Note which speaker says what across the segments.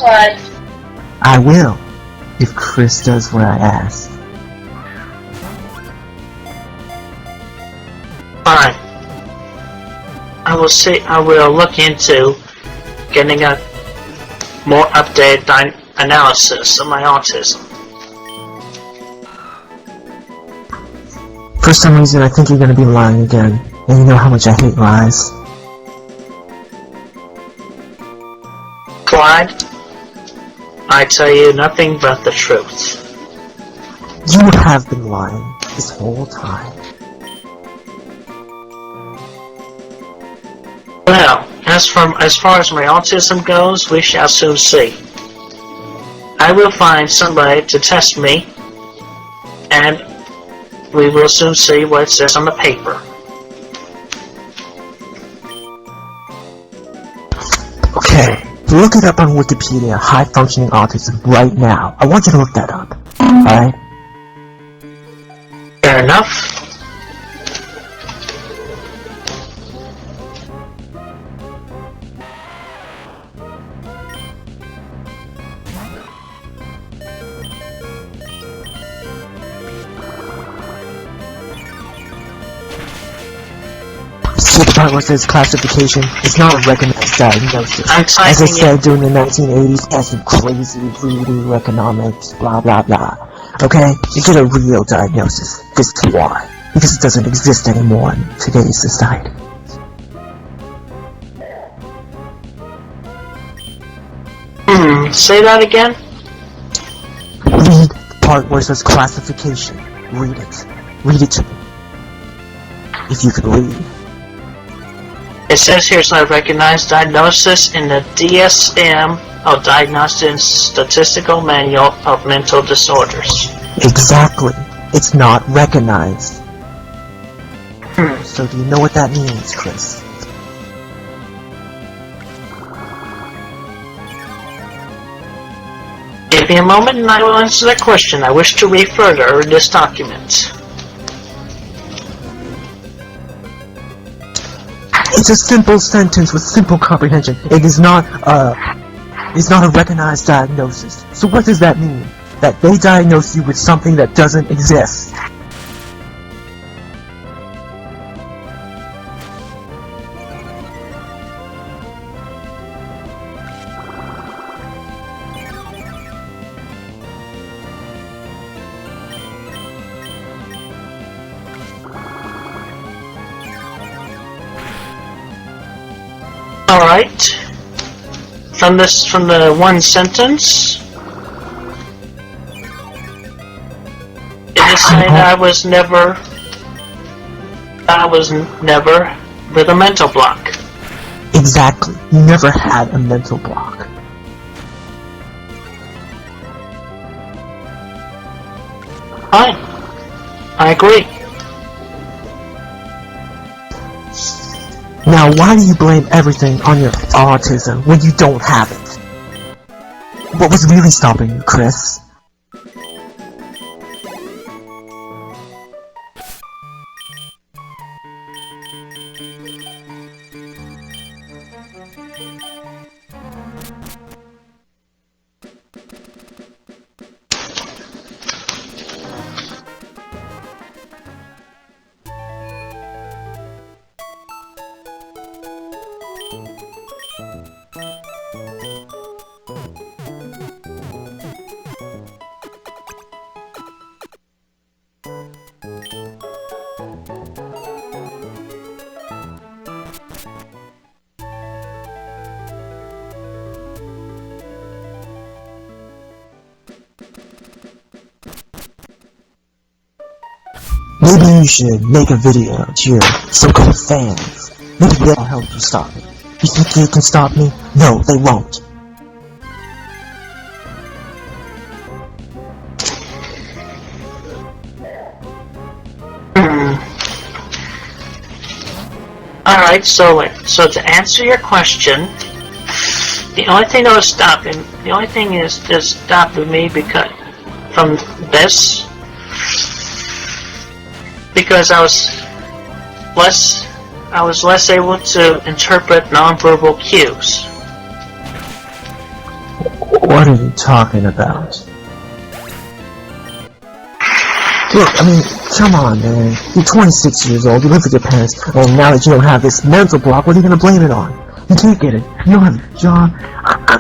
Speaker 1: Clyde.
Speaker 2: I will, if Chris does what I ask.
Speaker 3: Fine. I will look into getting a more updated analysis of my autism.
Speaker 2: For some reason, I think you're gonna be lying again, and you know how much I hate lies.
Speaker 3: Clyde, I tell you nothing but the truth.
Speaker 2: You have been lying this whole time.
Speaker 3: Well, as far as my autism goes, we shall soon see. I will find somebody to test me, and we will soon see what it says on the paper.
Speaker 2: Okay, look it up on Wikipedia, high-functioning autism, right now. I want you to look that up, alright?
Speaker 3: Fair enough.
Speaker 2: See the part where it says classification? It's not a recognized diagnosis. As I said during the 1980s, that's some crazy voodoo economics, blah blah blah. Okay? You get a real diagnosis. This is why. Because it doesn't exist anymore in today's society.
Speaker 3: Say that again?
Speaker 2: Read the part where it says classification. Read it. Read it to me. If you can read.
Speaker 3: It says here's a recognized diagnosis in the DSM, or Diagnostic and Statistical Manual of Mental Disorders.
Speaker 2: Exactly. It's not recognized. So do you know what that means, Chris?
Speaker 3: Give me a moment and I will answer that question. I wish to read further in this document.
Speaker 2: It's a simple sentence with simple comprehension. It is not a recognized diagnosis. So what does that mean? That they diagnose you with something that doesn't exist.
Speaker 3: Alright. From the one sentence, it is saying I was never with a mental block.
Speaker 2: Exactly. You never had a mental block.
Speaker 3: Fine. I agree.
Speaker 2: Now, why do you blame everything on your autism when you don't have it? What was really stopping you, Chris? Maybe you should make a video to your so-called fans. Maybe they'll help you stop it. You think they can stop me? No, they won't.
Speaker 3: Alright, so to answer your question, the only thing that was stopping, me because from this, because I was less able to interpret nonverbal cues.
Speaker 2: What are you talking about? Look, I mean, come on, man. You're 26 years old, you live with your parents, and now that you don't have this mental block, what are you gonna blame it on? You can't get it. You don't have a job.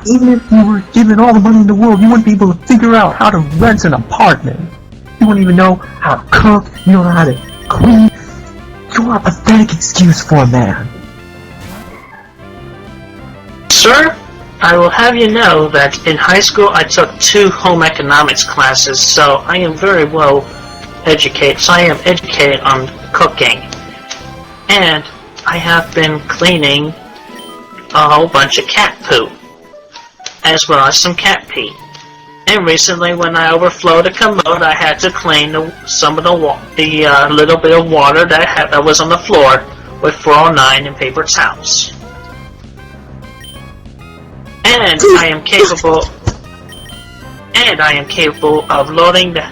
Speaker 2: Even if you were given all the money in the world, you wouldn't be able to figure out how to rent an apartment. You wouldn't even know how to cook. You don't know how to clean. You are a pathetic excuse for a man.
Speaker 3: Sir, I will have you know that in high school I took 2 home economics classes, so I am very well educated. So I am educated on cooking. And I have been cleaning a whole bunch of cat poo, as well as some cat pee. And recently, when I overflowed a commode, I had to clean some of the little bit of water that was on the floor with 409 and paper towels. And I am capable of loading the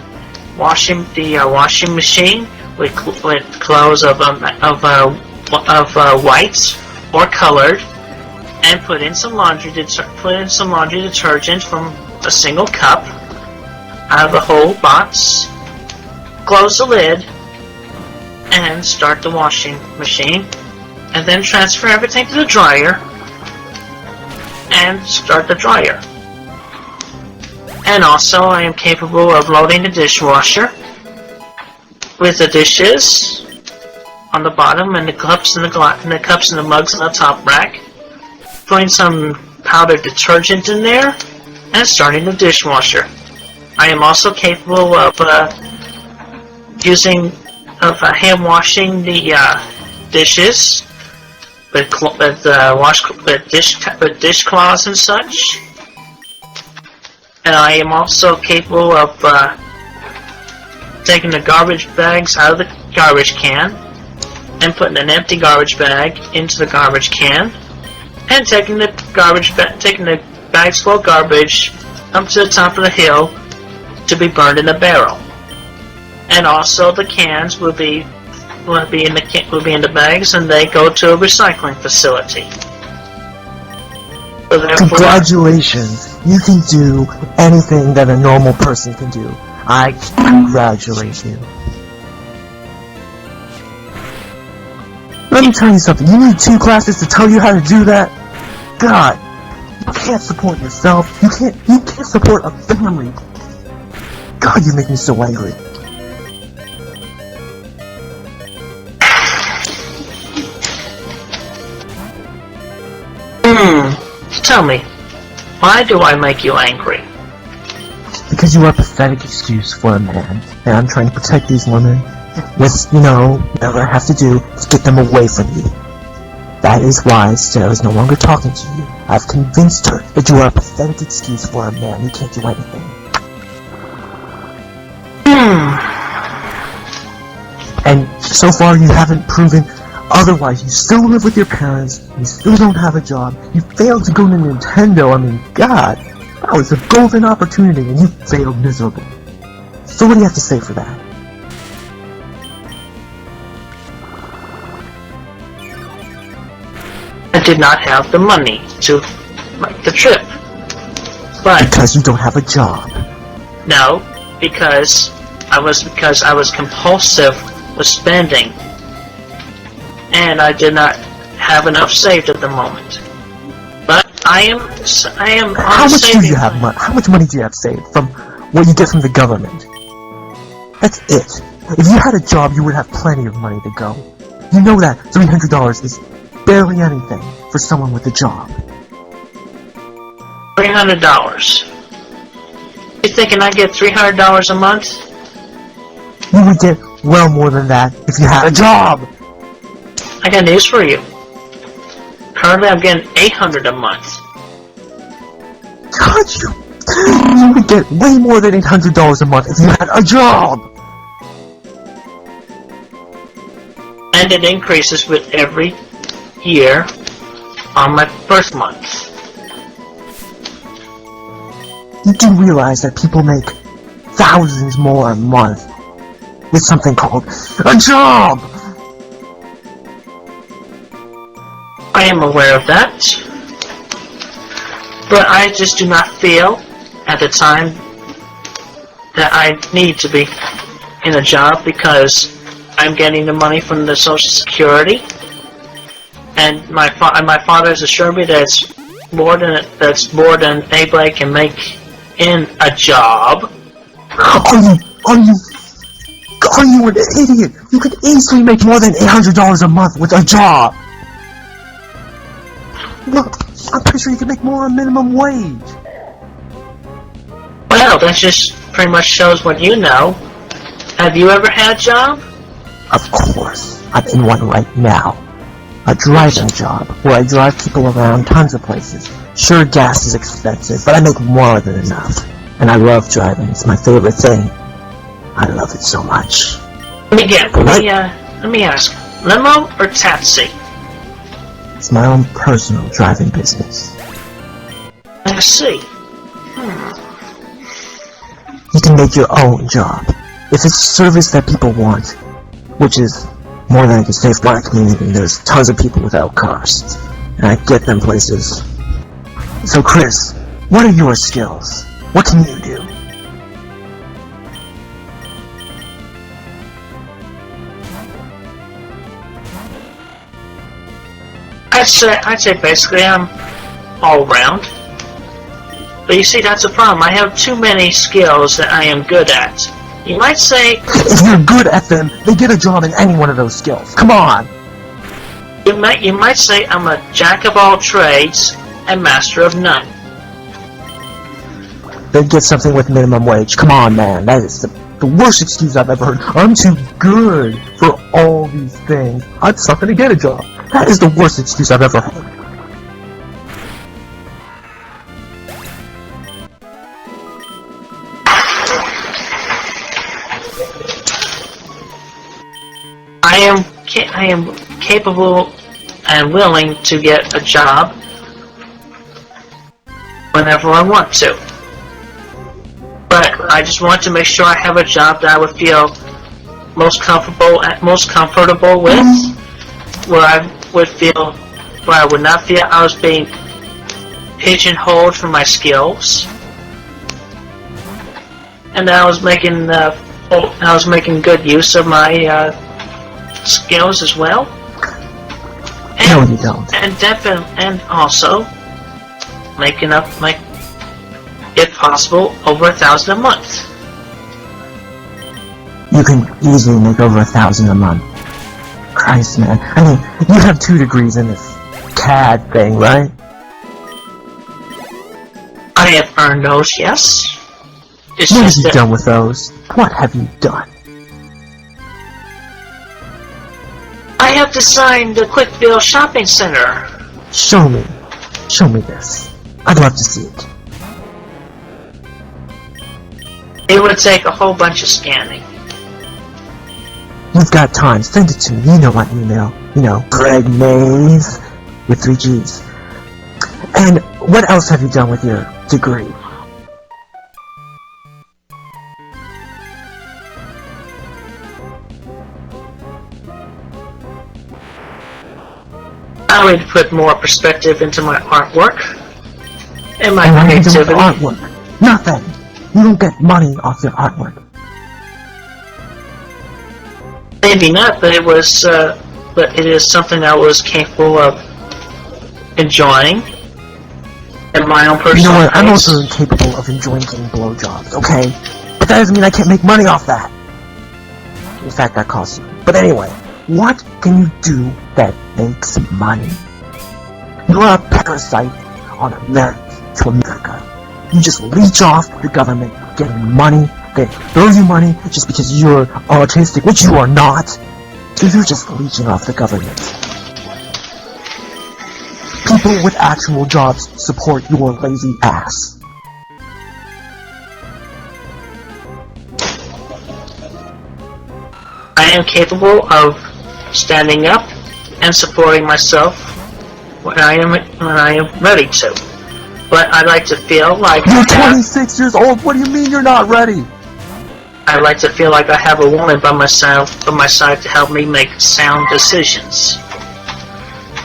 Speaker 3: washing machine with clothes of white or colored, and put in some laundry detergent from a single cup out of a whole box, close the lid, and start the washing machine, and then transfer everything to the dryer and start the dryer. And also, I am capable of loading the dishwasher with the dishes on the bottom and the cups and the mugs on the top rack, putting some powdered detergent in there, and starting the dishwasher. I am also capable of hand washing the dishes with dishcloths and such. And I am also capable of taking the garbage bags out of the garbage can and putting an empty garbage bag into the garbage can, and taking the bags full of garbage up to the top of the hill to be burned in a barrel. And also the cans will be in the bags, and they go to a recycling facility. So
Speaker 2: congratulations! You can do anything that a normal person can do. I congratulate you. Let me tell you something. You need 2 classes to tell you how to do that? God, you can't support yourself. You can't support a family. God, you make me so angry.
Speaker 3: Tell me, why do I make you angry?
Speaker 2: Because you are a pathetic excuse for a man, and I'm trying to protect these women. With, whatever I have to do to get them away from you. That is why Sarah is no longer talking to you. I've convinced her that you are a pathetic excuse for a man who can't do anything. And so far you haven't proven otherwise. You still live with your parents, you still don't have a job, you failed to go to Nintendo. I mean, God, that was a golden opportunity and you failed miserably. So what do you have to say for that?
Speaker 3: I did not have the money to make the trip. But
Speaker 2: because you don't have a job.
Speaker 3: No, because I was compulsive with spending, and I did not have enough saved at the moment. But I am
Speaker 2: How much do you have? How much money do you have saved from what you get from the government? That's it. If you had a job, you would have plenty of money to go. You know that $300 is barely anything for someone with a job.
Speaker 3: $300. You thinking I get $300 a month?
Speaker 2: You would get well more than that if you had a job.
Speaker 3: I got news for you. Currently, I'm getting $800 a month.
Speaker 2: God, you would get way more than $800 a month if you had a job.
Speaker 3: And it increases with every year on my first month.
Speaker 2: You do realize that people make thousands more a month with something called a job. I
Speaker 3: am aware of that, but I just do not feel at the time that I need to be in a job because I'm getting the money from the Social Security, and my father has assured me that it's more than anybody can make in a job.
Speaker 2: Are you an idiot? You could easily make more than $800 a month with a job. Look, I'm pretty sure you can make more than minimum wage.
Speaker 3: Well, that just pretty much shows what you know. Have you ever had a job?
Speaker 2: Of course, I'm in one right now. A driving job, where I drive people around tons of places. Sure, gas is expensive, but I make more than enough. And I love driving, it's my favorite thing. I love it so much.
Speaker 3: Let me ask, limo or taxi?
Speaker 2: It's my own personal driving business.
Speaker 3: I see.
Speaker 2: You can make your own job. If it's a service that people want, which is more than I can say for my community, there's tons of people without cars, and I get them places. So Chris, what are your skills? What can you do?
Speaker 3: I'd say basically I'm all round. But you see, that's a problem. I have too many skills that I am good at. You might say...
Speaker 2: If you're good at them, then get a job in any one of those skills. Come on!
Speaker 3: You might say I'm a jack of all trades and master of none.
Speaker 2: Then get something with minimum wage. Come on, man. That is the worst excuse I've ever heard. I'm too good for all these things. I'm just not gonna get a job. That is the worst excuse I've ever heard.
Speaker 3: I am capable and willing to get a job whenever I want to. But I just want to make sure I have a job that I would feel most comfortable with, where I would not feel I was being pigeonholed for my skills, and that I was making good use of my skills as well.
Speaker 2: No, you don't.
Speaker 3: And also making up, if possible, over 1,000 a month.
Speaker 2: You can easily make over 1,000 a month. Christ, man. I mean, you have 2 degrees in this CAD thing, right?
Speaker 3: I have earned those, yes.
Speaker 2: What have you done with those? What have you done?
Speaker 3: I have designed the Quickville Shopping Center.
Speaker 2: Show me. Show me this. I'd love to see it.
Speaker 3: It would take a whole bunch of scanning.
Speaker 2: You've got time. Send it to me. You know my email. You know, Greg Mays with 3 G's. And what else have you done with your degree?
Speaker 3: I would put more perspective into my artwork and my
Speaker 2: And
Speaker 3: creativity.
Speaker 2: Artwork. Nothing. You don't get money off your artwork.
Speaker 3: Maybe not, but it is something I was capable of enjoying in my own personal
Speaker 2: You know what? I'm
Speaker 3: pace.
Speaker 2: also incapable of enjoying getting blowjobs, okay? But that doesn't mean I can't make money off that. In fact, that costs you. But anyway, what can you do that makes money? You are a parasite on America to America. You just leech off the government, getting money. They throw you money just because you're autistic, which you are not. So you're just leeching off the government. People with actual jobs support your lazy ass.
Speaker 3: I am capable of standing up and supporting myself when I am ready to. But I like to feel like
Speaker 2: You're 26 years old. What do you mean you're not ready?
Speaker 3: I like to feel like I have a woman by my side to help me make sound decisions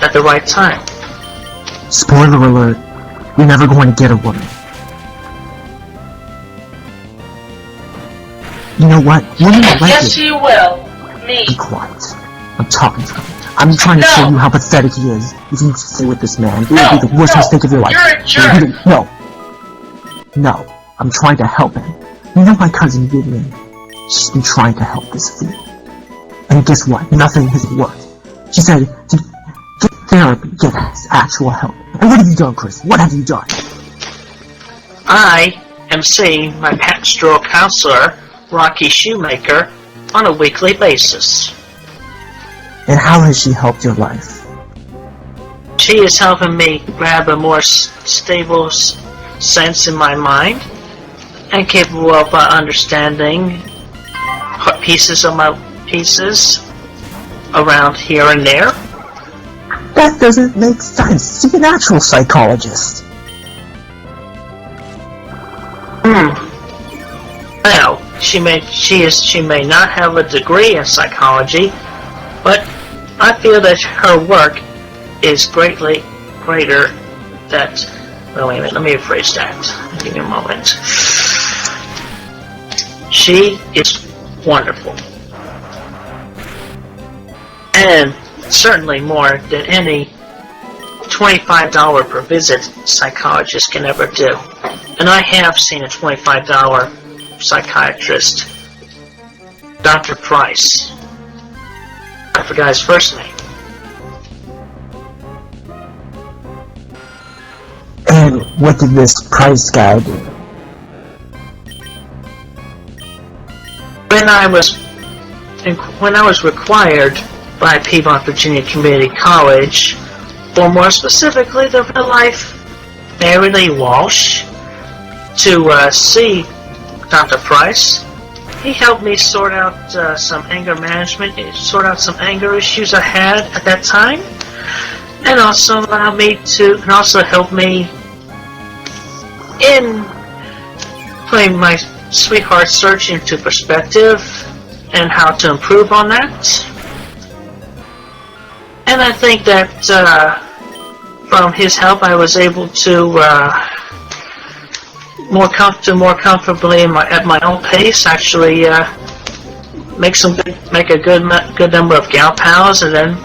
Speaker 3: at the right time.
Speaker 2: Spoiler alert. You're never going to get a woman. You know what? Women are like
Speaker 1: Yes,
Speaker 2: it.
Speaker 1: you will. Me.
Speaker 2: Be quiet. I'm talking to him. I'm trying to show you how pathetic he is. If you stay with this man, it will be the worst mistake of your life.
Speaker 1: You're a jerk.
Speaker 2: No. No. I'm trying to help him. You know my cousin Vivian? She's been trying to help this fool. And guess what? Nothing has worked. She said to get therapy, get actual help. And what have you done, Chris? What have you done?
Speaker 3: I am seeing my pastoral counselor, Rocky Shoemaker, on a weekly basis.
Speaker 2: And how has she helped your life?
Speaker 3: She is helping me grab a more stable sense in my mind and capable of understanding pieces around here and there.
Speaker 2: That doesn't make sense. She's a natural psychologist.
Speaker 3: Well, she may not have a degree in psychology, but I feel that her work is greatly greater that... Well, wait a minute, let me rephrase that. Give me a moment. She is wonderful. And certainly more than any $25 per visit psychologist can ever do. And I have seen a $25 psychiatrist, Dr. Price. I forgot his first name.
Speaker 2: And what did this Price guy do?
Speaker 3: When I was required by Piedmont, Virginia Community College, or more specifically the real-life Mary Lee Walsh, to see Dr. Price, he helped me sort out some anger management, sort out some anger issues I had at that time, and also help me in putting my sweetheart search into perspective and how to improve on that. And I think that from his help, I was able to more comfortably at my own pace, actually make a good number of gal pals, and then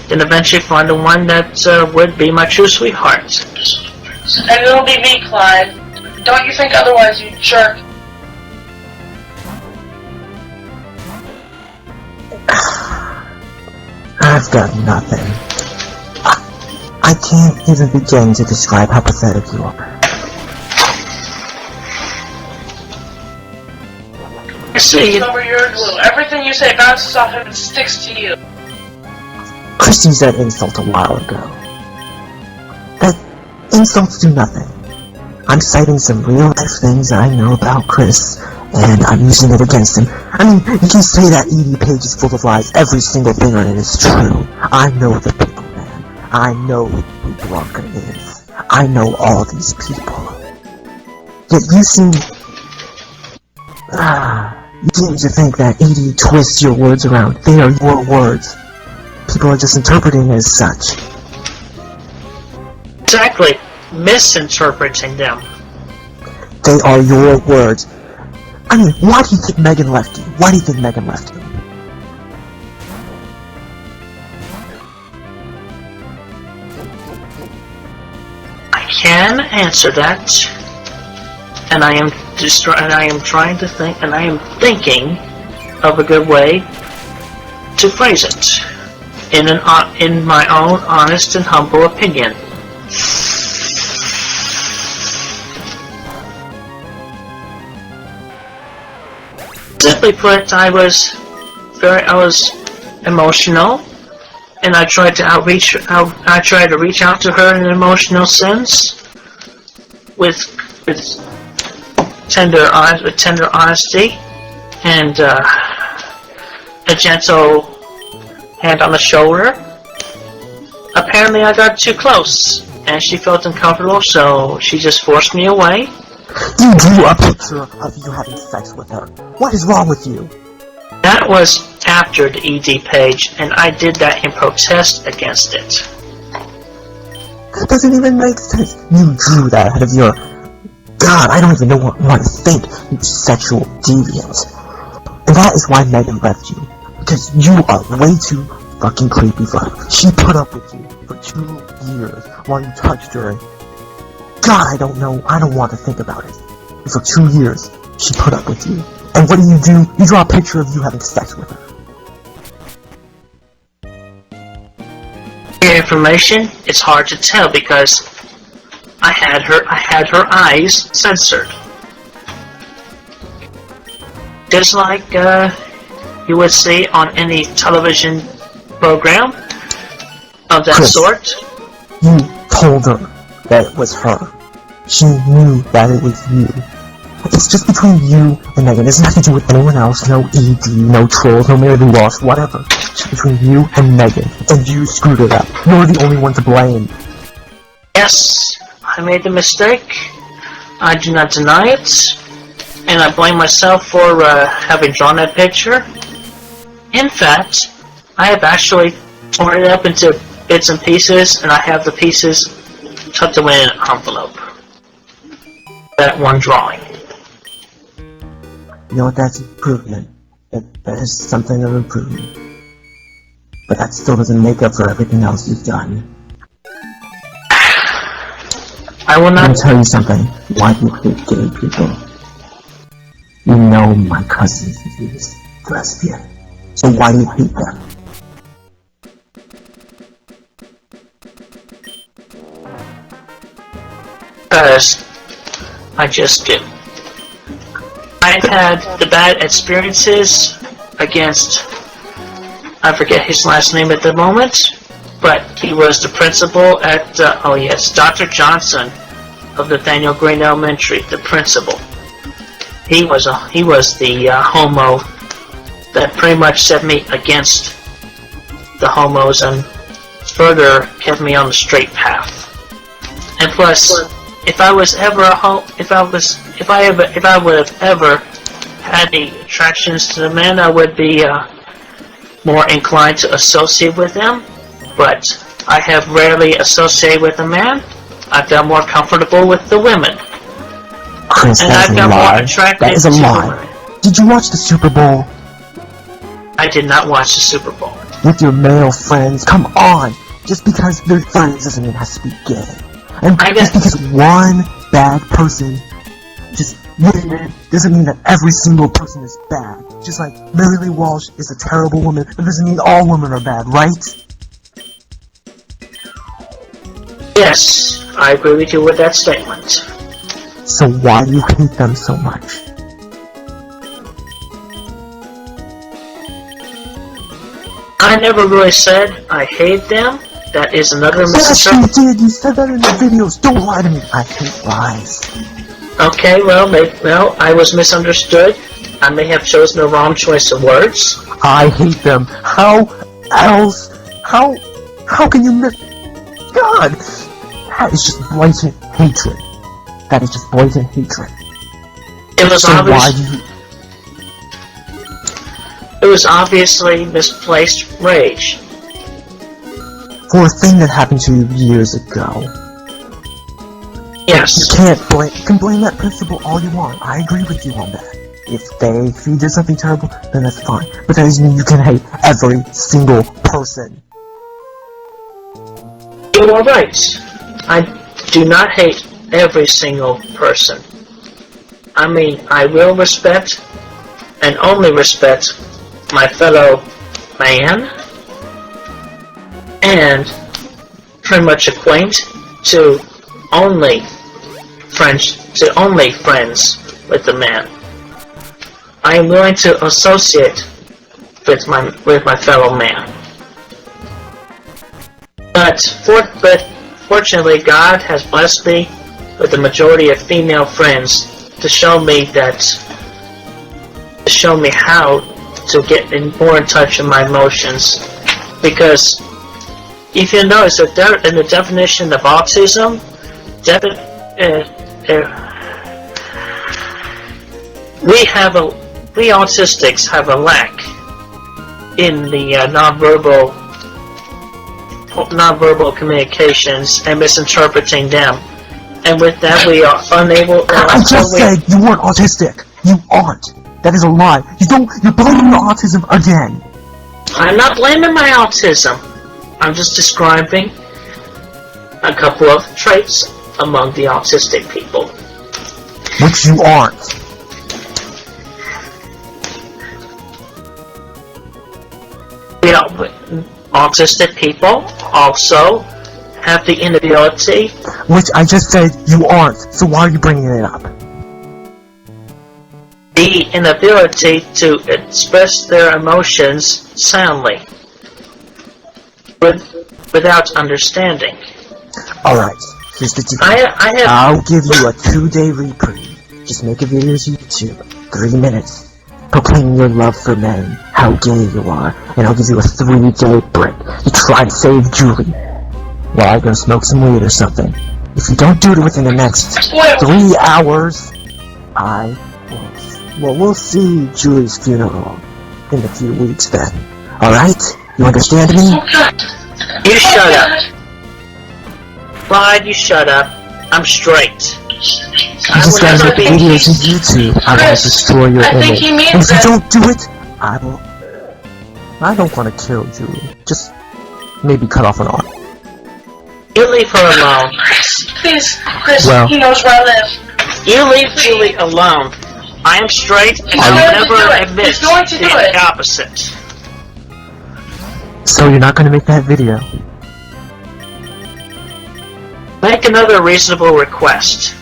Speaker 3: eventually find the one that would be my true sweetheart.
Speaker 1: And it'll be me, Clyde. Don't you think otherwise, you jerk?
Speaker 2: I've got nothing. I can't even begin to describe how pathetic you are.
Speaker 3: See,
Speaker 1: Over your glue. Everything you say bounces off him and sticks to you.
Speaker 2: Chris used that insult a while ago. That insults do nothing. I'm citing some real-life things I know about Chris, and I'm using it against him. I mean, you can say that ED page is full of lies. Every single thing on it is true. I know the people, man. I know who Blanca is. I know all these people. Yet you seem... you seem to think that ED twists your words around. They are your words. People are just interpreting as such.
Speaker 3: exactly, misinterpreting them.
Speaker 2: They are your words. I mean, why do you think Megan left you? Why do you think Megan left you?
Speaker 3: I can answer that, and I am trying to think, and I am thinking of a good way to phrase it in my own honest and humble opinion. Simply put, I was emotional, and I tried to reach out to her in an emotional sense, with tender honesty, and a gentle hand on the shoulder. Apparently, I got too close, and she felt uncomfortable, so she just forced me away.
Speaker 2: You drew a picture of you having sex with her. What is wrong with you?
Speaker 3: That was after the ED page, and I did that in protest against it.
Speaker 2: That doesn't even make sense. You drew that out of your God, I don't even know what to think, you sexual deviant. And that is why Megan left you. Because you are way too fucking creepy for her. She put up with you for 2 years while you touched her. God, I don't know. I don't want to think about it. For 2 years, she put up with you. And what do? You draw a picture of you having sex with her.
Speaker 3: Your information, it's hard to tell because I had her eyes censored. Just like you would see on any television program of that
Speaker 2: Chris,
Speaker 3: sort.
Speaker 2: You told her that it was her. She knew that it was you. It's just between you and Megan. It's nothing to do with anyone else. No ED, no trolls, no Mary Walsh, whatever. It's just between you and Megan. And you screwed it up. You're the only one to blame.
Speaker 3: Yes, I made the mistake. I do not deny it. And I blame myself for having drawn that picture. In fact, I have actually torn it up into bits and pieces, and I have the pieces tucked away in an envelope. That one drawing.
Speaker 2: You know what, that's improvement. That is something of improvement. But that still doesn't make up for everything else you've done.
Speaker 3: I will not...
Speaker 2: Let me tell you something. Why do you hate gay people? You know my cousin is lesbian. So why do you hate them?
Speaker 3: Because I just do. I've had the bad experiences against, I forget his last name at the moment, but he was the principal at, Dr. Johnson of Nathaniel Green Elementary, the principal. He was the homo that pretty much set me against the homos and further kept me on the straight path. And plus, if I was ever if I would have ever had any attractions to the men, I would be more inclined to associate with them. But I have rarely associated with a man. I felt more comfortable with the women.
Speaker 2: Chris,
Speaker 3: And
Speaker 2: that is a lie. That is a lie. Did you watch the Super Bowl?
Speaker 3: I did not watch the Super Bowl.
Speaker 2: With your male friends? Come on! Just because they're friends doesn't mean it has to be gay. And just because one bad person doesn't mean that every single person is bad. Just like Mary Lee Walsh is a terrible woman, it doesn't mean all women are bad, right?
Speaker 3: Yes, I agree with you with that statement.
Speaker 2: So why do you hate them so much?
Speaker 3: I never really said I hate them. That is another
Speaker 2: Yes, you
Speaker 3: misinterpretation.
Speaker 2: did! You said that in the videos! Don't lie to me! I hate lies.
Speaker 3: Okay, well, I was misunderstood. I may have chosen the wrong choice of words.
Speaker 2: I hate them. How else? How can you miss? God! That is just blatant hatred. That is just blatant hatred.
Speaker 3: It was
Speaker 2: So why
Speaker 3: obvious.
Speaker 2: do you...
Speaker 3: It was obviously misplaced rage.
Speaker 2: For a thing that happened to you years ago.
Speaker 3: Yes.
Speaker 2: You can blame that principal all you want. I agree with you on that. If he did something terrible, then that's fine. But that doesn't mean you can hate every single person.
Speaker 3: You are right. I do not hate every single person. I mean, I will respect and only respect my fellow man and pretty much acquaint to only friends with the man. I am willing to associate with my fellow man. But fortunately, God has blessed me with the majority of female friends to show me how to get more in touch with my emotions. Because if you notice that in the definition of autism, we autistics have a lack in the nonverbal communications and misinterpreting them, And with that, we are unable.
Speaker 2: I just said you weren't autistic. You aren't. That is a lie. You're blaming the autism again.
Speaker 3: I'm not blaming my autism. I'm just describing a couple of traits among the autistic people.
Speaker 2: Which you aren't.
Speaker 3: You know, autistic people also have the inability.
Speaker 2: Which I just said you aren't. So why are you bringing it up?
Speaker 3: The inability to express their emotions soundly, without understanding.
Speaker 2: Alright, here's the deal.
Speaker 3: I have.
Speaker 2: I'll give you a 2-day reprieve. Just make a video on YouTube. 3 minutes. Proclaim your love for men, how gay you are, and I'll give you a 3-day break to try to save Julie. Well, I'm gonna smoke some weed or something. If you don't do it within the next 3 hours, we'll see Julie's funeral in a few weeks then. Alright? You understand me?
Speaker 3: You shut up. Clyde, you shut up. I'm straight.
Speaker 2: You just gotta make videos on YouTube. I want to destroy your image. And if you don't do it, I don't want to kill Julie. Just maybe cut off an arm.
Speaker 3: You leave her alone.
Speaker 1: Please, Chris,
Speaker 2: Well,
Speaker 1: he knows where I live.
Speaker 3: You leave Julie alone. I am straight, and I will never admit the opposite.
Speaker 2: So you're not gonna make that video?
Speaker 3: Make another reasonable request.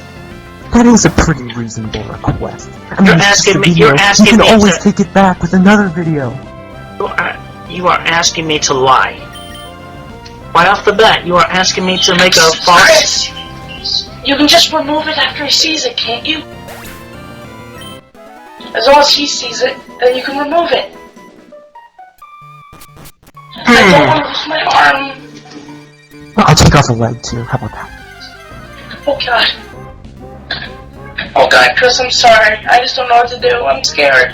Speaker 2: That is a pretty reasonable request. I mean,
Speaker 3: You're
Speaker 2: it's just
Speaker 3: asking
Speaker 2: a
Speaker 3: me-
Speaker 2: video.
Speaker 3: you're asking
Speaker 2: You can
Speaker 3: me
Speaker 2: always
Speaker 3: to-
Speaker 2: take it back with another video.
Speaker 3: You are asking me to lie. Right off the bat, you are asking me to make a false...
Speaker 1: Chris, you can just remove it after he sees it, can't you? As long as he sees it, then you can remove it. I don't want to lose my arm.
Speaker 2: Well, I'll take off a leg too. How about that?
Speaker 1: Oh god. Oh god, Chris, I'm sorry. I just don't know what to do. I'm scared.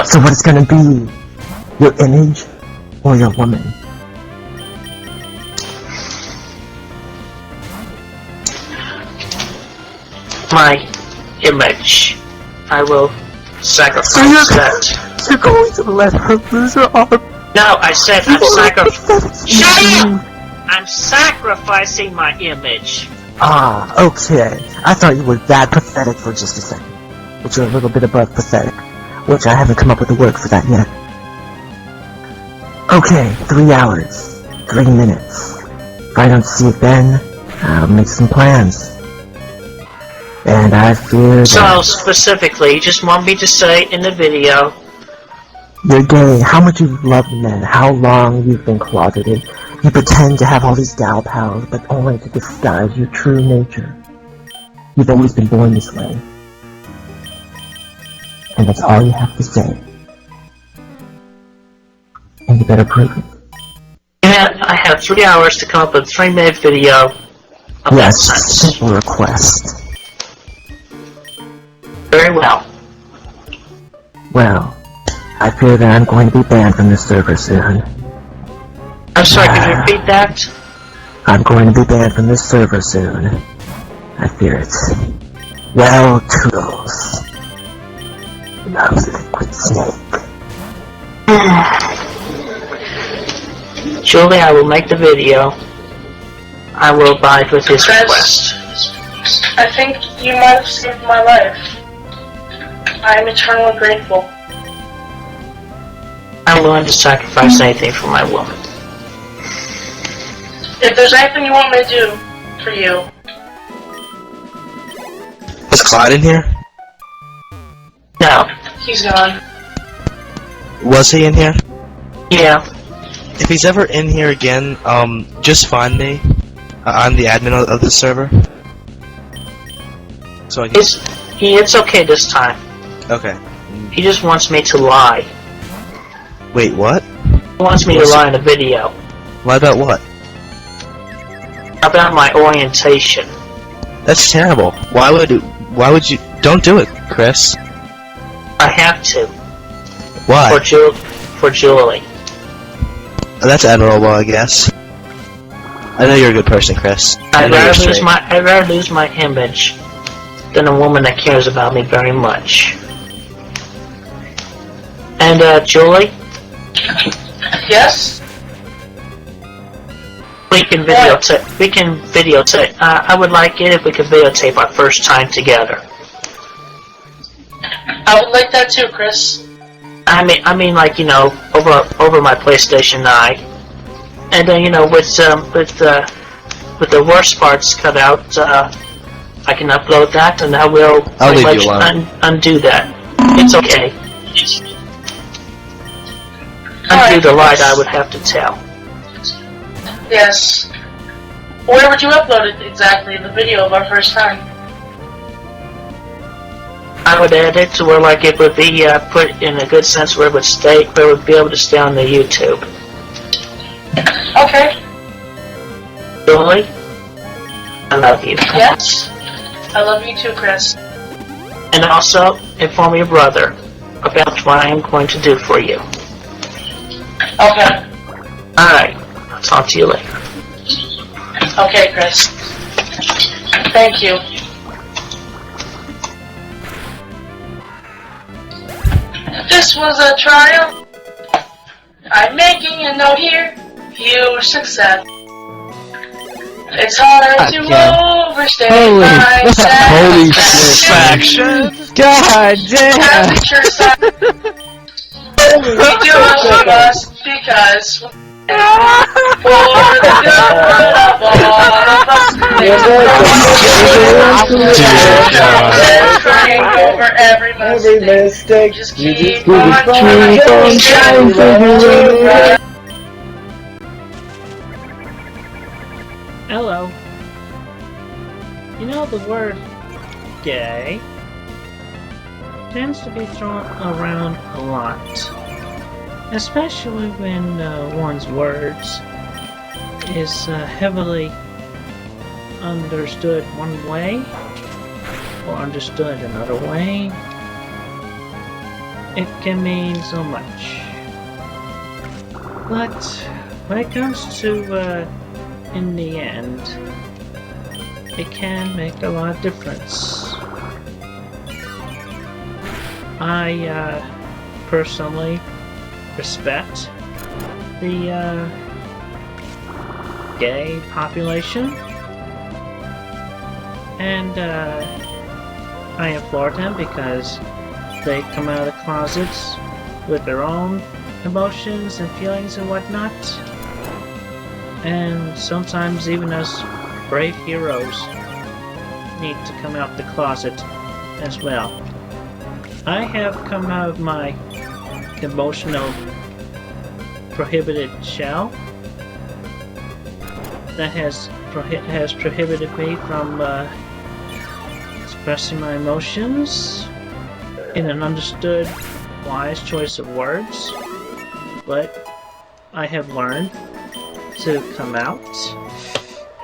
Speaker 2: So what it's gonna be? Your image or your woman?
Speaker 3: My image. I will sacrifice that.
Speaker 2: You're going to let her lose her arm?
Speaker 3: No, I said I'm sacrificing. Shut
Speaker 2: up!
Speaker 3: I'm sacrificing my image.
Speaker 2: Ah, okay. I thought you were that pathetic for just a second. But you're a little bit above pathetic. Which I haven't come up with a word for that yet. Okay, 3 hours. 3 minutes. If I don't see it then, I'll make some plans. And I fear that...
Speaker 3: So, specifically, you just want me to say in the video...
Speaker 2: You're gay, how much you've loved men, how long you've been closeted. You pretend to have all these gal pals, but only to disguise your true nature. You've always been born this way. And that's all you have to say. And you better prove it.
Speaker 3: Yeah, I have 3 hours to come up with a 3-minute video of that
Speaker 2: Yes,
Speaker 3: sense.
Speaker 2: simple request.
Speaker 3: Very well.
Speaker 2: Well, I fear that I'm going to be banned from this server soon.
Speaker 3: I'm sorry, can you repeat that?
Speaker 2: I'm going to be banned from this server soon. I fear it. Well, toodles. Loves liquid snake.
Speaker 3: Surely I will make the video. I will abide with his
Speaker 1: Chris,
Speaker 3: request.
Speaker 1: I think you might have saved my life. I am eternally grateful.
Speaker 3: I'm willing to sacrifice anything for my woman.
Speaker 1: If there's anything you want me to do for you,
Speaker 4: Is Clyde in here?
Speaker 3: No.
Speaker 1: he's gone.
Speaker 4: Was he in here?
Speaker 3: Yeah.
Speaker 4: If he's ever in here again, just find me. I'm the admin of the server. So I can...
Speaker 3: It's okay this time.
Speaker 4: Okay.
Speaker 3: He just wants me to lie.
Speaker 4: Wait, what?
Speaker 3: He wants me to lie in the video.
Speaker 4: Lie about what?
Speaker 3: About my orientation.
Speaker 4: That's terrible. Why would you... Don't do it, Chris.
Speaker 3: I have to.
Speaker 4: Why?
Speaker 3: For Julie.
Speaker 4: That's admirable, I guess. I know you're a good person, Chris.
Speaker 3: I'd rather lose my image than a woman that cares about me very much. And Julie,
Speaker 1: Yes?
Speaker 3: we can videotape. I would like it if we could videotape our first time together.
Speaker 1: I would like that too, Chris.
Speaker 3: I mean, like, you know, over my PlayStation 9, and then, you know, with the worst parts cut out, I can upload that, and I will
Speaker 4: I'll
Speaker 3: pretty
Speaker 4: leave you
Speaker 3: much
Speaker 4: alone.
Speaker 3: undo that. It's okay. Undo the light, I would have to tell.
Speaker 1: Yes. Where would you upload it exactly, the video of our first time?
Speaker 3: I would add it to where, like, it would be put in a good sense where it would stay, where it would be able to stay on the YouTube.
Speaker 1: Okay.
Speaker 3: Julie, I love you.
Speaker 1: Yes? I love you too, Chris.
Speaker 3: And also, inform your brother about what I am going to do for you.
Speaker 1: Okay.
Speaker 3: Alright, I'll talk to you later.
Speaker 1: Okay, Chris. Thank you. This was a trial. I'm making a note here. Huge success. It's hard to overstate my
Speaker 2: Holy
Speaker 1: satisfaction.
Speaker 2: God damn!
Speaker 1: We do what we must because for the good of all of us. Over every mistake. Just keep on trying to right.
Speaker 5: Hello. You know, the word gay tends to be thrown around a lot, especially when one's words is heavily understood one way or understood another way. It can mean so much. But when it comes to in the end, it can make a lot of difference. I personally respect the gay population, and I applaud them because they come out of the closets with their own emotions and feelings and whatnot. And sometimes even us brave heroes need to come out the closet as well. I have come out of my emotional prohibited shell that has prohibited me from expressing my emotions in an understood, wise choice of words, but I have learned to come out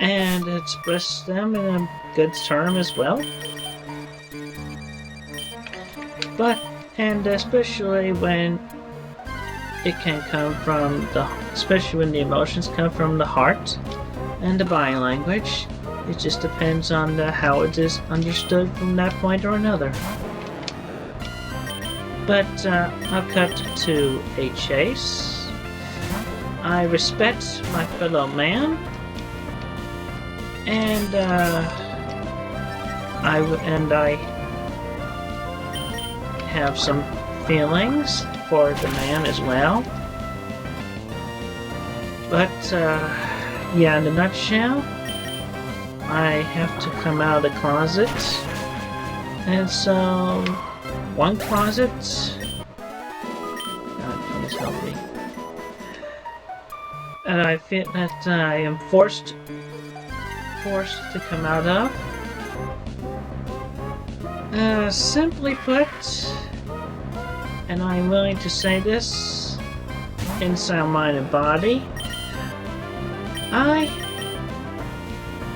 Speaker 5: and express them in a good term as well. And especially when it can come from especially when the emotions come from the heart and the body language, it just depends on how it is understood from that point or another. But I'll cut to a chase. I respect my fellow man, and I have some feelings for the man as well. But yeah, in a nutshell, I have to come out of the closet, and so one closet. God, please help me. And I feel that I am forced to come out of. Simply put, and I am willing to say this in sound, mind, and body, I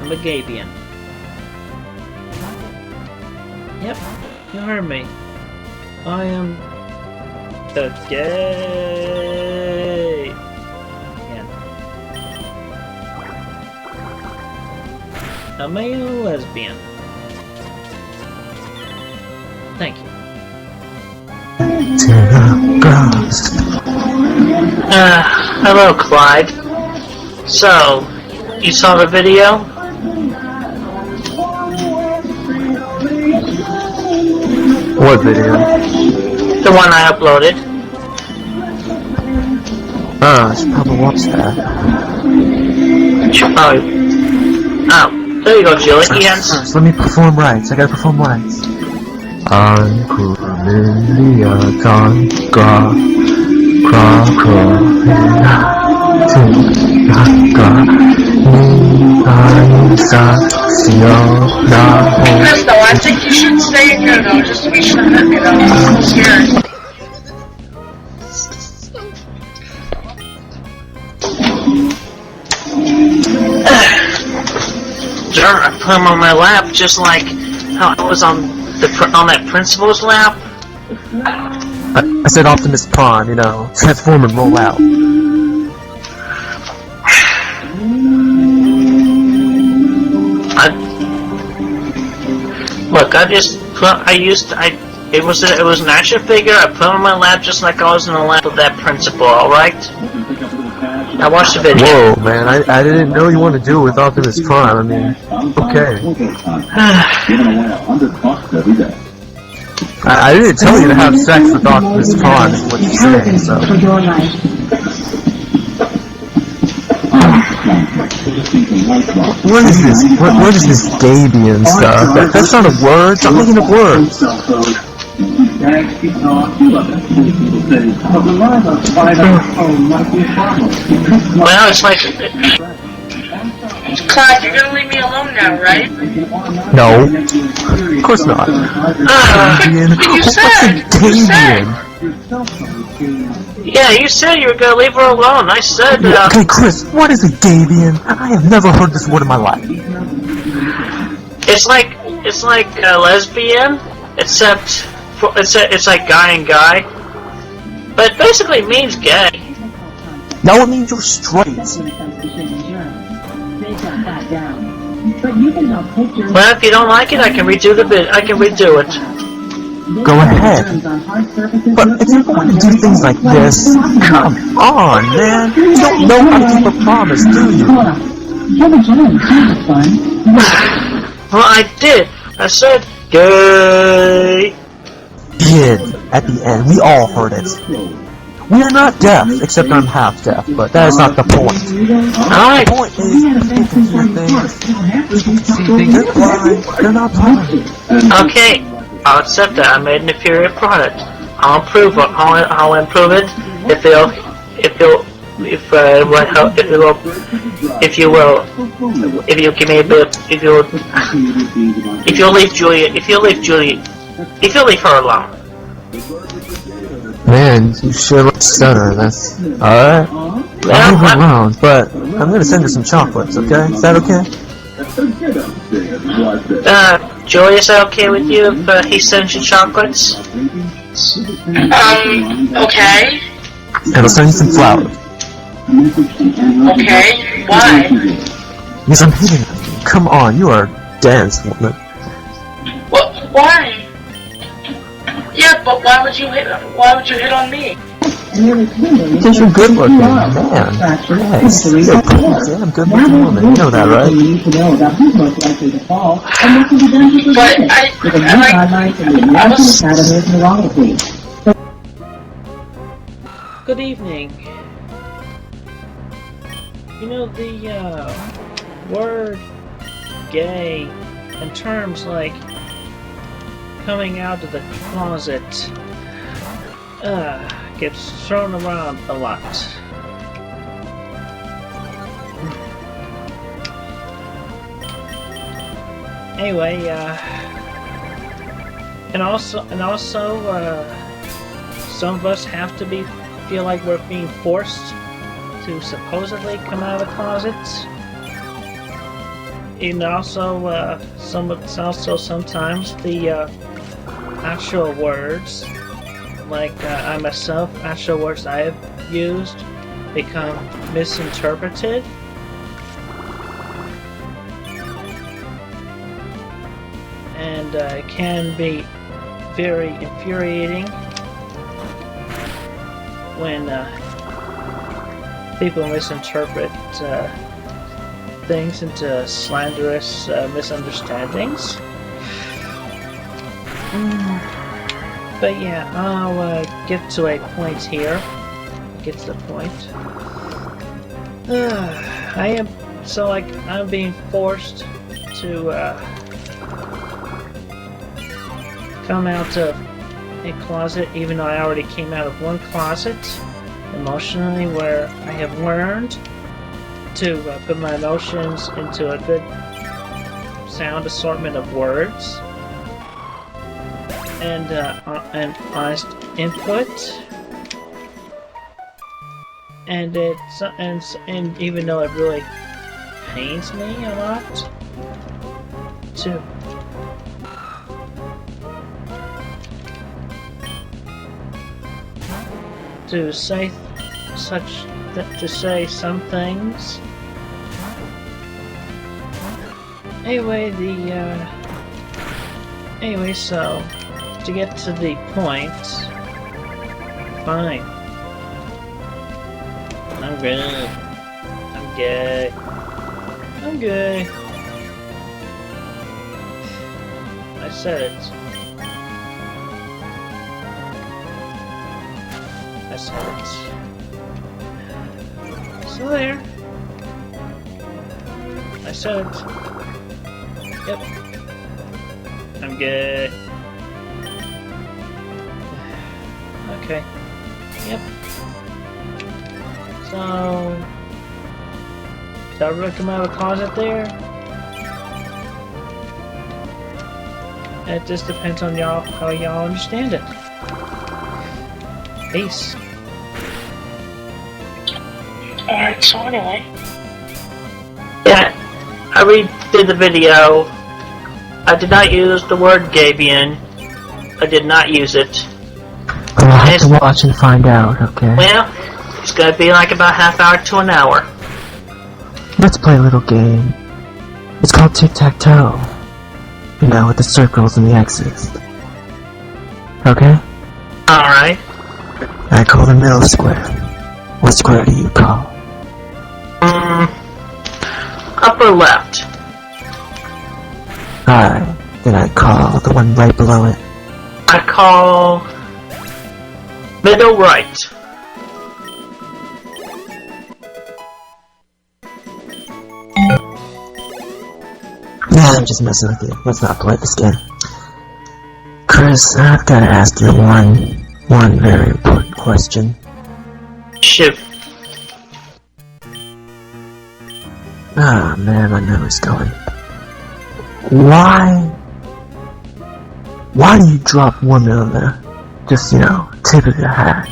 Speaker 5: am a Gabian. Yep, you heard me. I am a gay. a male lesbian. Thank you.
Speaker 2: To the girls.
Speaker 3: Hello, Clyde. So, you saw the video?
Speaker 2: What video?
Speaker 3: The one I uploaded.
Speaker 2: I should probably watch that.
Speaker 3: Should probably... Oh, there you go, Julie. Yes.
Speaker 2: First, let me perform rights. I gotta perform rights.
Speaker 1: Crystal, I think you should stay in here though, just to be sure that I'm scared.
Speaker 3: Sure, I put him on my lap just like how I was on that principal's lap.
Speaker 2: I said Optimus Prime, you know, transform and roll out. It was an action figure. I put him on my lap just like I was in the lap of that principal. All right. Now watch the video. Whoa, man! I didn't know you wanted to do it with Optimus Prime. I mean, okay. I didn't tell you to have sex with Optimus Prime. Is what you're saying. So. What is this? What is this Gabian stuff? That's not a word. Stop making up words.
Speaker 3: Well, it's like...
Speaker 1: Clyde, you're gonna leave me alone now, right?
Speaker 2: No. Of course not. Gabian?
Speaker 1: You said!
Speaker 2: Gabian?
Speaker 3: Yeah, you said you were gonna leave her alone. I said,
Speaker 2: Okay, Chris, what is a Gabian? I have never heard this word in my life.
Speaker 3: it's like a lesbian, except it's like guy and guy, but it basically means gay.
Speaker 2: No, it means you're straight.
Speaker 3: Well, if you don't like it, I can redo it.
Speaker 2: Go ahead. But if you're going to do things like this, come on, man. You don't know how to keep a promise, do you?
Speaker 3: Well, I did. I said gay.
Speaker 2: Did at the end. We all heard it. We are not deaf, except I'm half deaf, but that is not the point.
Speaker 3: Alright.
Speaker 2: The point is, people can hear things. They're blind. They're not blind.
Speaker 3: Okay, I'll accept that. I made an inferior product. I'll improve it. I'll improve it if you'll leave her alone.
Speaker 2: Man, you sure look stunner. That's alright. I'll move around, but I'm gonna send her some chocolates, okay? Is that okay?
Speaker 3: Joy, is that okay with you if he sends you chocolates?
Speaker 1: Okay.
Speaker 2: And I'll send you some flowers.
Speaker 1: Okay. Why?
Speaker 2: Because I'm hitting on you. Come on, you are a dance woman.
Speaker 1: What? Why? Yeah, but why would you hit on me?
Speaker 2: Because you're good looking, man. Yes, you're a pretty damn good looking woman. You know that, right?
Speaker 1: But I was...
Speaker 5: Good evening. You know, the word gay and terms like coming out of the closet gets thrown around a lot. Anyway, and also, some of us have to feel like we're being forced to supposedly come out of the closets. And also, sometimes the actual words, like I myself, actual words I have used, become misinterpreted. it can be very infuriating when people misinterpret things into slanderous misunderstandings. But yeah, I'll get to a point here. Get to the point. I'm being forced to come out of a closet, even though I already came out of one closet emotionally, where I have learned to put my emotions into a good sound assortment of words and honest input, and even though it really pains me a lot to say some things. Anyway, so to get to the point, fine. I'm good. I'm gay. I'm gay. I said it. I said it. So there. I said it. Yep. I'm gay. Okay. Yep. So, did I really come out of the closet there? It just depends on y'all, how y'all understand it. Peace.
Speaker 3: Alright, so anyway. Yeah, I redid the video. I did not use the word Gabian. I did not use it.
Speaker 2: Well, I'll have to watch and find out, okay?
Speaker 3: Well, it's gonna be like about half hour to an hour.
Speaker 2: Let's play a little game. It's called tic-tac-toe. You know, with the circles and the X's. Okay?
Speaker 3: Alright.
Speaker 2: I call the middle square. What square do you call?
Speaker 3: Upper left.
Speaker 2: Alright, then I call the one right below it.
Speaker 3: I call middle right.
Speaker 2: Nah, I'm just messing with you. Let's not play this game. Chris, I've gotta ask you one very important question.
Speaker 3: Shoot.
Speaker 2: Ah, man, my memory's going. Why do you drop women on the, just, you know, tip of your hat?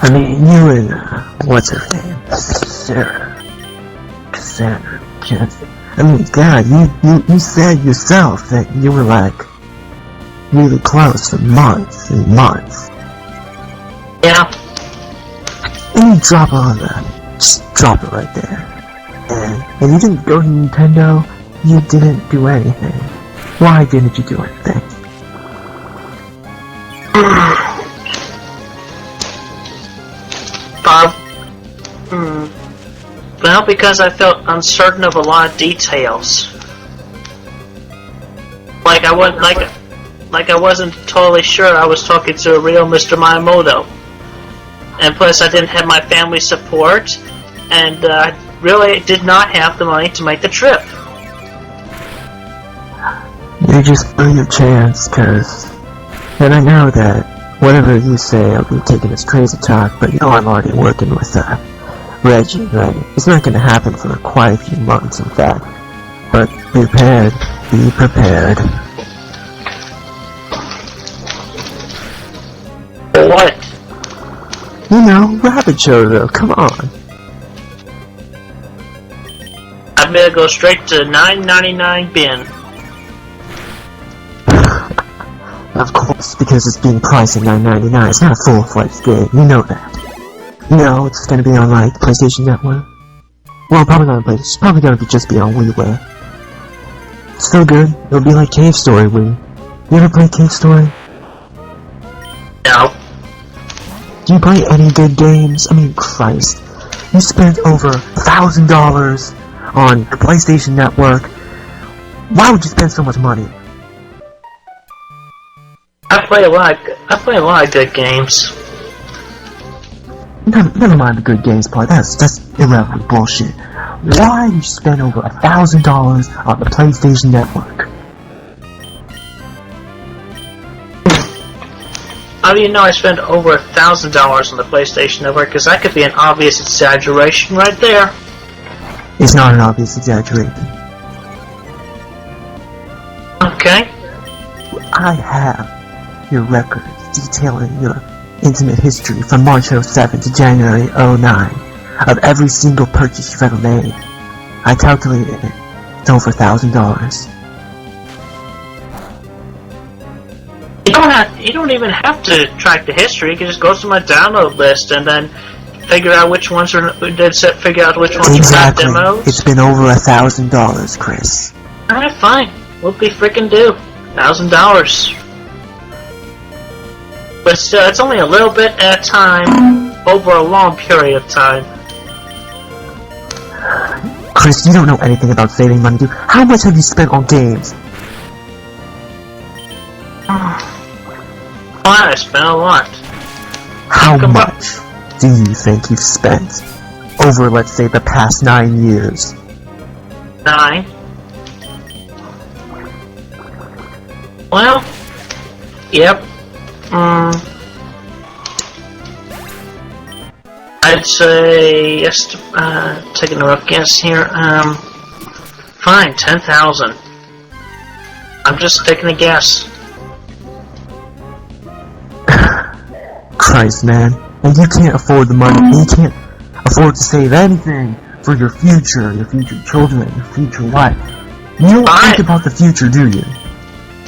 Speaker 2: I mean, you and, what's her name? Sarah. Cassandra. Jensen. I mean, God, you said yourself that you were, like, really close for months and months.
Speaker 3: Yeah.
Speaker 2: And you drop her on that. Just drop it right there. And you didn't go to Nintendo, you didn't do anything. Why didn't you do anything?
Speaker 3: Well, because I felt uncertain of a lot of details. Like I wasn't totally sure I was talking to a real Mr. Miyamoto. And plus I didn't have my family support, and I really did not have the money to make the trip.
Speaker 2: You just blew your chance, and I know that whatever you say I'll be taking as crazy talk, but you know I'm already working with, Reggie, right? It's not gonna happen for quite a few months, in fact. But be prepared. Be prepared.
Speaker 3: What?
Speaker 2: You know, Rabbit Showville, come on.
Speaker 3: I better go straight to $9.99 bin.
Speaker 2: Of course, because it's being priced at $9.99. It's not a full-fledged game, you know that. You know, it's gonna be on, like, PlayStation Network. Well, probably not on PlayStation. It's probably gonna just be on WiiWare. Still good. It'll be like Cave Story, Wii. You ever play Cave Story?
Speaker 3: No.
Speaker 2: Do you play any good games? I mean, Christ. You spent over $1,000 on the PlayStation Network. Why would you spend so much money?
Speaker 3: I play a lot of good games.
Speaker 2: Never mind the good games part. That's irrelevant bullshit. Why did you spend over $1,000 on the PlayStation Network?
Speaker 3: How do you know I spent over $1,000 on the PlayStation Network? Because that could be an obvious exaggeration right there.
Speaker 2: It's not an obvious exaggeration.
Speaker 3: Okay.
Speaker 2: I have your records detailing your intimate history from March 07 to January 09 of every single purchase you've ever made. I calculated it. It's over $1,000.
Speaker 3: You don't even have to track the history. You can just go to my download list and then figure out which ones are figure out which ones
Speaker 2: Exactly.
Speaker 3: are demos.
Speaker 2: It's been over $1,000, Chris.
Speaker 3: Alright, fine. Whoopie frickin' do. $1,000. But still, it's only a little bit at a time over a long period of time.
Speaker 2: Chris, you don't know anything about saving money, dude. How much have you spent on games?
Speaker 3: I spent a lot.
Speaker 2: How much do you think you've spent over, let's say, the past 9 years?
Speaker 3: 9. Well, yep. I'd say, yes, taking a rough guess here, fine, 10,000. I'm just taking a guess.
Speaker 2: Christ, man. And you can't afford the money. You can't afford to save anything for your future children, your future wife. You don't think about the future, do you?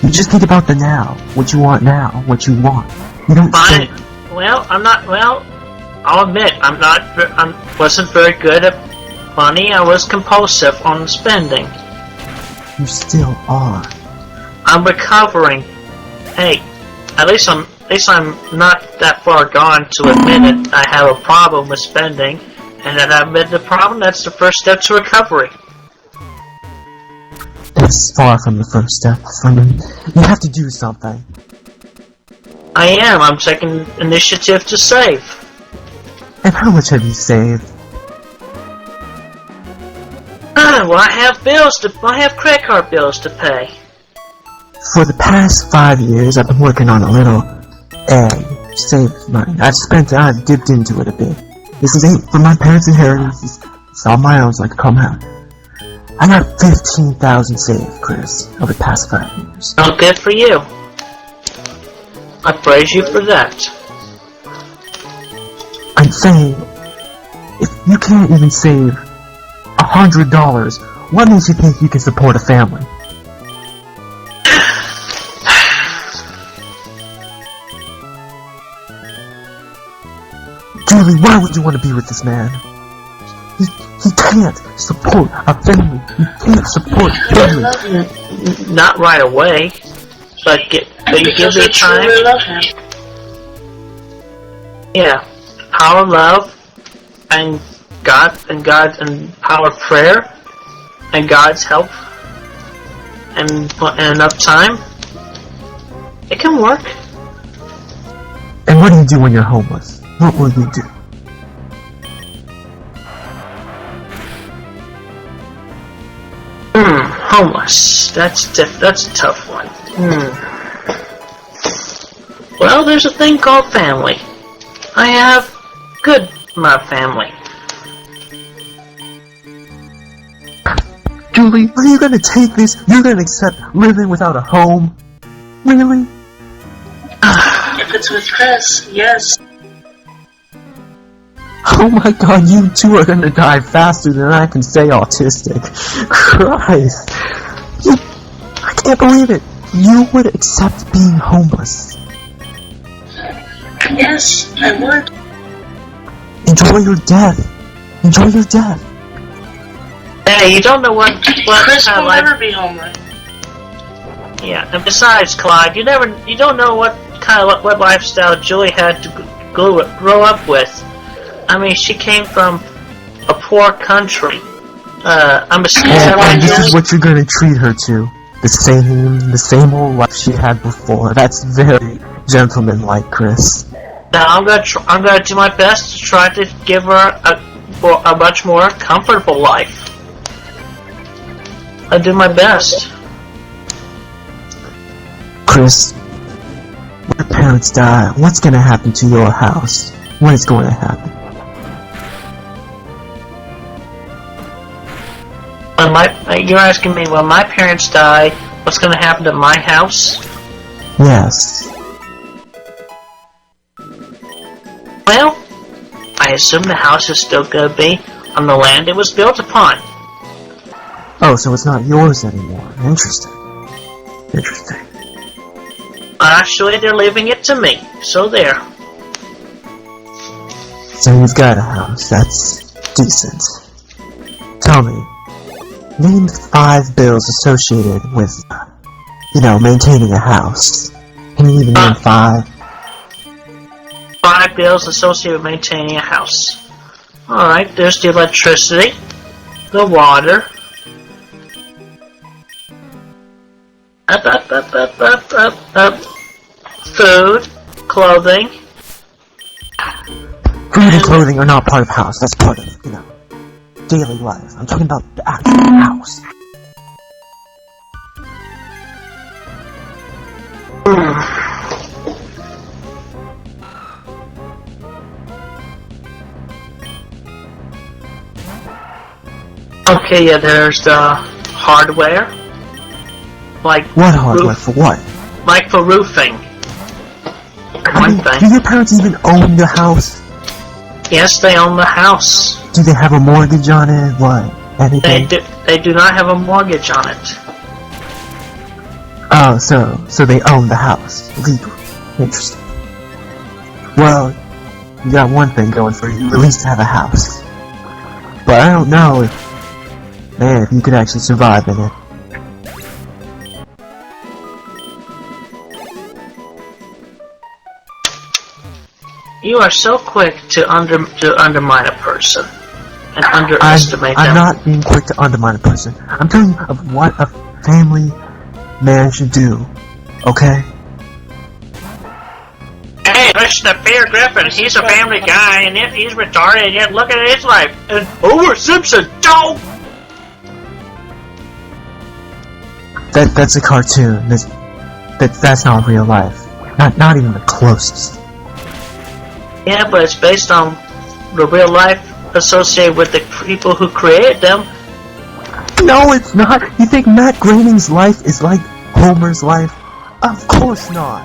Speaker 2: You just think about the now. What you want now. What you want. You don't think...
Speaker 3: Well, I'll admit, I wasn't very good at money. I was compulsive on spending.
Speaker 2: You still are.
Speaker 3: I'm recovering. Hey, at least I'm not that far gone to admit it. I have a problem with spending, and that I admit the problem. That's the first step to recovery.
Speaker 2: That's far from the first step. You have to do something.
Speaker 3: I am. I'm taking initiative to save.
Speaker 2: And how much have you saved?
Speaker 3: Well, I have credit card bills to pay.
Speaker 2: For the past 5 years, I've been working on a little egg, save money. I've dipped into it a bit. This isn't from my parents' inheritance. It's all my own, so I can come out. I got 15,000 saved, Chris, over the past 5 years.
Speaker 3: Oh, good for you. I praise you for that.
Speaker 2: I'm saying, if you can't even save $100, what makes you think you can support a family? Julie, why would you want to be with this man? He can't support a family. He can't support family.
Speaker 3: Not right away, but you give me time.
Speaker 1: Love him.
Speaker 3: Yeah, power of love, and God, and power of prayer, and God's help, and enough time. It can work.
Speaker 2: And what do you do when you're homeless? What will you do?
Speaker 3: Homeless. That's a tough one. Well, there's a thing called family. I have my family.
Speaker 2: Julie, are you gonna take this? You're gonna accept living without a home? Really?
Speaker 1: If it's with Chris, yes.
Speaker 2: Oh my god, you two are gonna die faster than I can say autistic. Christ. I can't believe it. You would accept being homeless.
Speaker 1: Yes, I would.
Speaker 2: Enjoy your death. Enjoy your death.
Speaker 3: Hey, you don't know what
Speaker 1: Chris
Speaker 3: kind of
Speaker 1: will
Speaker 3: life.
Speaker 1: never be homeless.
Speaker 3: Yeah, and besides, Clyde, you don't know what lifestyle Julie had to grow up with. I mean, she came from a poor country. I'm assuming
Speaker 2: and this is what you're gonna treat her to. The same old life she had before. That's very gentlemanlike, Chris.
Speaker 3: Now I'm gonna do my best to try to give her a much more comfortable life. I do my best.
Speaker 2: Chris, when your parents die, what's gonna happen to your house? What is going to happen?
Speaker 3: You're asking me when my parents die, what's going to happen to my house?
Speaker 2: Yes.
Speaker 3: Well, I assume the house is still going to be on the land it was built upon.
Speaker 2: Oh, so it's not yours anymore. Interesting.
Speaker 3: Actually, they're leaving it to me. So there.
Speaker 2: So you've got a house. That's decent. Tell me, name 5 bills associated with, maintaining a house. Can you even name 5?
Speaker 3: 5 bills associated with maintaining a house. Alright, there's the electricity, the water, food, clothing.
Speaker 2: Food and clothing are not part of house. That's part of, daily life. I'm talking about the actual house.
Speaker 3: Okay, yeah, there's the hardware. Like
Speaker 2: What hardware? For what?
Speaker 3: Like for roofing. One thing.
Speaker 2: Do your parents even own the house?
Speaker 3: Yes, they own the house.
Speaker 2: Do they have a mortgage on it? What? Anything?
Speaker 3: They do not have a mortgage on it.
Speaker 2: Oh, so they own the house. Legally. Interesting. Well, you got one thing going for you. At least have a house. But I don't know if you could actually survive in it.
Speaker 3: You are so quick to undermine a person and underestimate them.
Speaker 2: I'm not being quick to undermine a person. I'm telling you of what a family man should do. Okay?
Speaker 3: Hey, listen to Peter Griffin. He's a family guy, and yet he's retarded, and yet look at his life. And Homer Simpson, don't!
Speaker 2: That's a cartoon. That's not real life. Not even the closest.
Speaker 3: Yeah, but it's based on the real life associated with the people who created them.
Speaker 2: No, it's not. You think Matt Groening's life is like Homer's life? Of course not.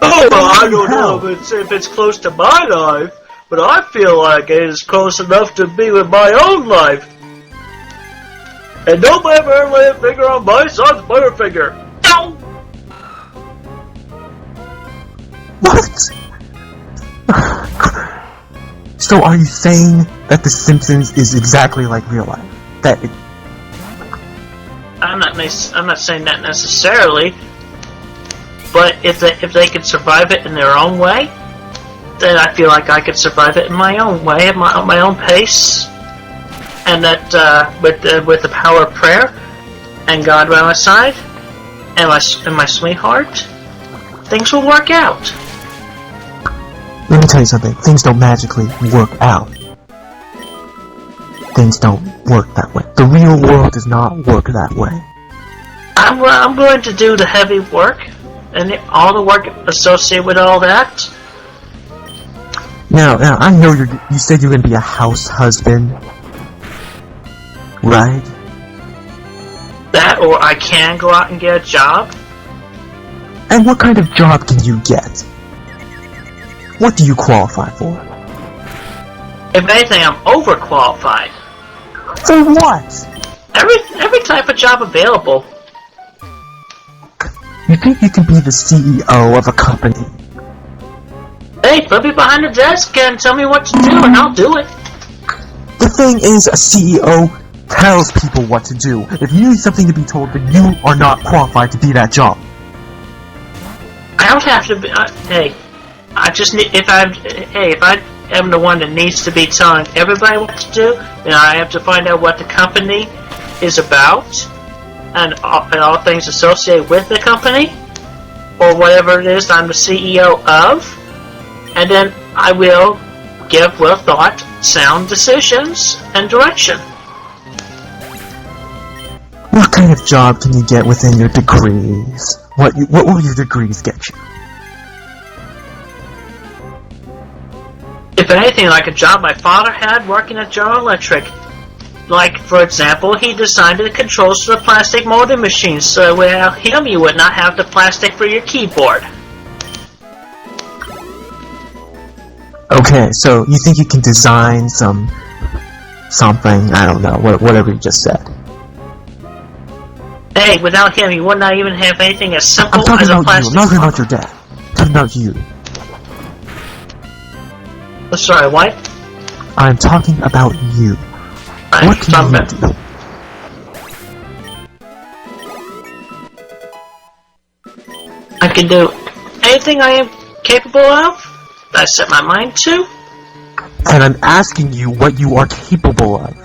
Speaker 3: Oh, I don't know if it's close to my life, but I feel like it is close enough to be with my own life. And don't ever lay a finger on my son's butterfinger. No!
Speaker 2: What? So are you saying that The Simpsons is exactly like real life?
Speaker 3: I'm not saying that necessarily, but if they could survive it in their own way, then I feel like I could survive it in my own way, at my own pace, and that with the power of prayer and God by my side and my sweetheart, things will work out.
Speaker 2: Let me tell you something. Things don't magically work out. Things don't work that way. The real world does not work that way.
Speaker 3: I'm going to do the heavy work and all the work associated with all that.
Speaker 2: Now, I know you said you're going to be a house husband, right?
Speaker 3: That, or I can go out and get a job.
Speaker 2: And what kind of job can you get? What do you qualify for?
Speaker 3: If anything, I'm overqualified.
Speaker 2: For what?
Speaker 3: Every type of job available.
Speaker 2: You think you can be the CEO of a company?
Speaker 3: Hey, put me behind the desk and tell me what to do, and I'll do it.
Speaker 2: The thing is, a CEO tells people what to do. If you need something to be told, then you are not qualified to be that job.
Speaker 3: I don't have to be. Hey, I just need. If I am the one that needs to be telling everybody what to do, then I have to find out what the company is about and all things associated with the company, or whatever it is I'm the CEO of, and then I will give well thought, sound decisions and direction.
Speaker 2: What kind of job can you get within your degrees? What will your degrees get you?
Speaker 3: If anything, like a job my father had working at General Electric. Like, for example, he designed the controls for the plastic molding machines, so without him you would not have the plastic for your keyboard.
Speaker 2: Okay, so you think you can design something, I don't know, whatever you just said.
Speaker 3: Hey, without him you would not even have anything as simple
Speaker 2: I'm talking
Speaker 3: as a
Speaker 2: about you,
Speaker 3: plastic
Speaker 2: I'm not talking about your dad. I'm talking about you.
Speaker 3: Sorry, what?
Speaker 2: I'm talking about you. What can you do?
Speaker 3: I can do anything I am capable of that I set my mind to.
Speaker 2: And I'm asking you what you are capable of.